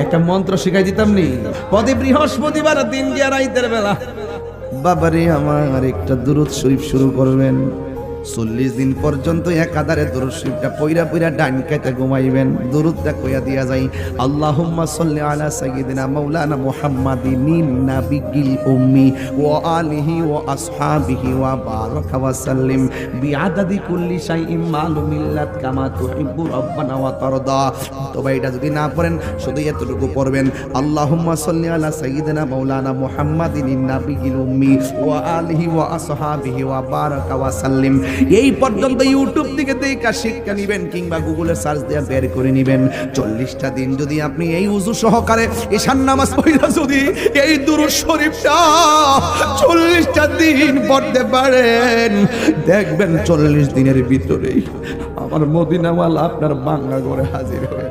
একটা মন্ত্র শিখাই দিতাম নি প্রতি বৃহস্পতিবার দিন গিয়া রাইতের বেলা বাবারে আমার একটা দুরূদ শরীফ শুরু করবেন 40 দিন পর্যন্ত একাধারে দুরূদ শরীফটা পইরা পইরা ডান কাতে ঘুমাইবেন দুরূদটা কইয়া দিয়া যাই আল্লাহুম্মা সাল্লি আলা সাইয়্যিদিনা মাওলানা মুহাম্মাদিন নাবিয়্যিল উম্মি ওয়া আলিহি ওয়া আসহাবিহি ওয়া বারাকা ওয়া সাল্লিম বিআদাদি কুল্লি শাইইন মালুমিল্লাত কামা তুহিব্বু রাব্বানা ওয়া তারদা। তবে এটা যদি না পড়েন শুধু এতটুকু পড়বেন আল্লাহুম্মা সাল্লি আলা সাইয়্যিদিনা মাওলানা মুহাম্মাদিন নাবিয়্যিল উম্মি ওয়া আলিহি ওয়া আসহাবিহি ওয়া বারাকা ওয়া সাল্লিম। এই পর্যন্ত ইউটিউব থেকে দেখা শিক্ষা নিবেন কিংবা গুগলে সার্চ দিয়ে বের করে নিবেন। 40টা দিন যদি আপনি এই উযু সহকারে ঈশান নামাজ পড়া যদি এই দুরূদ শরীফটা 40টা দিন পড়তে পারেন দেখবেন 40 দিনের ভিতরেই আমার মদিনাওয়ালা আপনার বাংলা ঘরে হাজির হয়ে